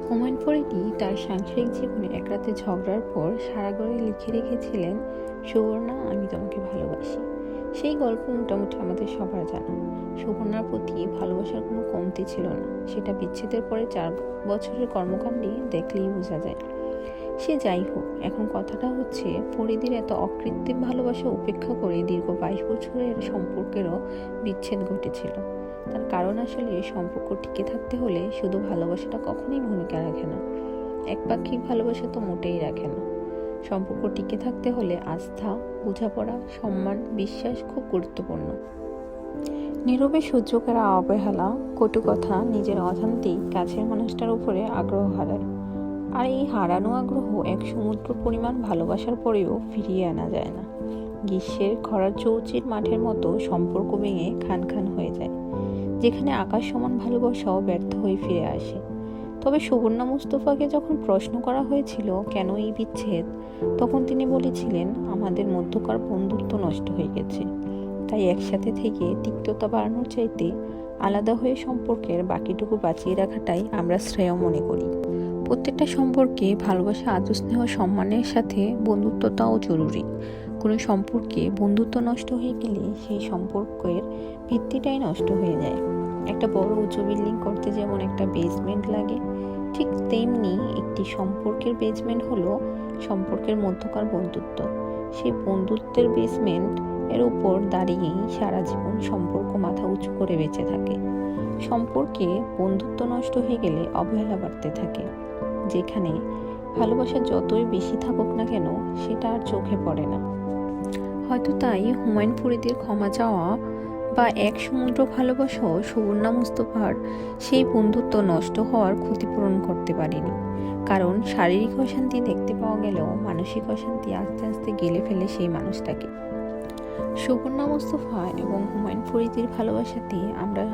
হুমায়ুন ফরিদী তার সাংসারিক জীবনে এক রাতে ঝগড়ার পর সারা ঘরে লিখে রেখেছিলেন, সুবর্ণা, আমি তোমাকে ভালোবাসি। সেই গল্প মোটামুটি আমাদের সবার জানা। সুবর্ণার প্রতি ভালোবাসার কোনো কমতি ছিল না, সেটা বিচ্ছেদের পরে 4 বছরের কর্মকাণ্ডে দেখলেই বোঝা যায়। সে যাই হোক, এখন কথাটা হচ্ছে ফরিদীর এত অকৃত্রিম ভালোবাসা উপেক্ষা করে দীর্ঘ 22 বছরের সম্পর্কেরও বিচ্ছেদ ঘটেছিল। তার কারণ আসলে সম্পর্ক টিকে থাকতে হলে শুধু ভালোবাসাটা কখনোই ভূমিকা রাখে না, একপাক্ষিক ভালোবাসা তো মোটেই রাখে না। সম্পর্ক টিকে থাকতে হলে আস্থা, বোঝাপড়া, সম্মান, বিশ্বাস খুব গুরুত্বপূর্ণ। নীরবে সহ্য করা অবহেলা, কটু কথা, নিজের অজান্তেই কাছের মানুষটার উপরে আগ্রহ হারায়। আর এই হারানো আগ্রহ এক সমুদ্র পরিমাণ ভালোবাসার পরেও ফিরিয়ে আনা যায় না। গ্রীষ্মের খরার চৌচির মাঠের মতো সম্পর্ক ভেঙে খান খান হয়ে যায়, যেখানে আকাশ সমান ভালোবাসাও ব্যর্থ হয়ে ফিরে আসে। তবে সুবর্ণা মুস্তফাকে যখন প্রশ্ন করা হয়েছিল কেন এই বিচ্ছেদ, তখন তিনি বলেছিলেন, আমাদের মধ্যকার বন্ধুত্ব নষ্ট হয়ে গেছে, তাই একসাথে থেকে তিক্ততা বাড়ানোর চাইতে আলাদা হয়ে সম্পর্কের বাকিটুকু বাঁচিয়ে রাখাটাই আমরা শ্রেয় মনে করি। প্রত্যেকটা সম্পর্কে ভালোবাসা, আদর, স্নেহ, সম্মানের সাথে বন্ধুত্বটাও জরুরি। কোনো সম্পর্কে বন্ধুত্ব নষ্ট হয়ে গেলে সেই সম্পর্কের ভিত্তিটাই নষ্ট হয়ে যায়। একটা বড় উঁচু বিল্ডিং করতে যেমন একটা বেসমেন্ট লাগে, ঠিক তেমনি একটি সম্পর্কের বেসমেন্ট হলো সম্পর্কের মধ্যকার বন্ধুত্ব। সেই বন্ধুত্বের বেসমেন্ট এর উপর দাঁড়িয়েই সারা জীবন সম্পর্ক মাথা উঁচু করে বেঁচে থাকে। সম্পর্কে বন্ধুত্ব নষ্ট হয়ে গেলে অবহেলা বাড়তে থাকে, যেখানে ভালোবাসা যতই বেশি থাকুক না কেন সেটা আর চোখে পড়ে না। হয়তো তাই হুমায়ুন ফরিদীর ক্ষমা চাওয়া বা এক সমুদ্র ভালোবাসাও সুবর্ণা মুস্তফার সেই বন্ধুত্ব নষ্ট হওয়ার ক্ষতিপূরণ করতে পারেনি। কারণ শারীরিক অশান্তি দেখতে পাওয়া গেলেও মানসিক অশান্তি আস্তে আস্তে গেলে ফেলে সেই মানুষটাকে। সুবর্ণা মুস্তফা এবং হুমায়ুন ফরিদীর ভালোবাসাতে আমরা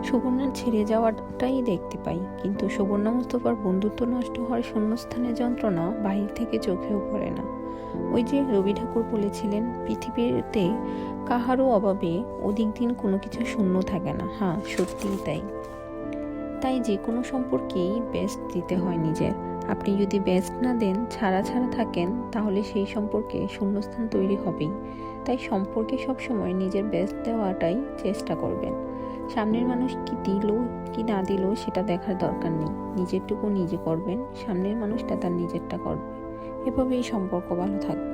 সুবর্ণার ছেড়ে যাওয়াটাই দেখতে পাই, কিন্তু সুবর্ণা মুস্তফার বন্ধুত্ব নষ্ট হওয়ার শূন্যস্থানের যন্ত্রণা বাহির থেকে চোখেও পড়ে না। ওই যে রবি ঠাকুর বলেছিলেন, পৃথিবীতে কাহারও অভাবে অধিক দিন কোনো কিছু শূন্য থাকে না। হ্যাঁ, সত্যিই তাই। তাই যে কোনো সম্পর্কেই বেস্ট দিতে হয় নিজের। আপনি যদি বেস্ট না দেন, ছাড়া ছাড়া থাকেন, তাহলে সেই সম্পর্কে শূন্যস্থান তৈরি হবেই। তাই সম্পর্কে সবসময় নিজের বেস্ট দেওয়াটাই চেষ্টা করবেন। সামনের মানুষ কি দিল কি না দিল সেটা দেখার দরকার নেই, নিজেরটুকু নিজে করবেন, সামনের মানুষটা তার নিজেরটা করবে। এভাবেই সম্পর্ক ভালো থাকবে।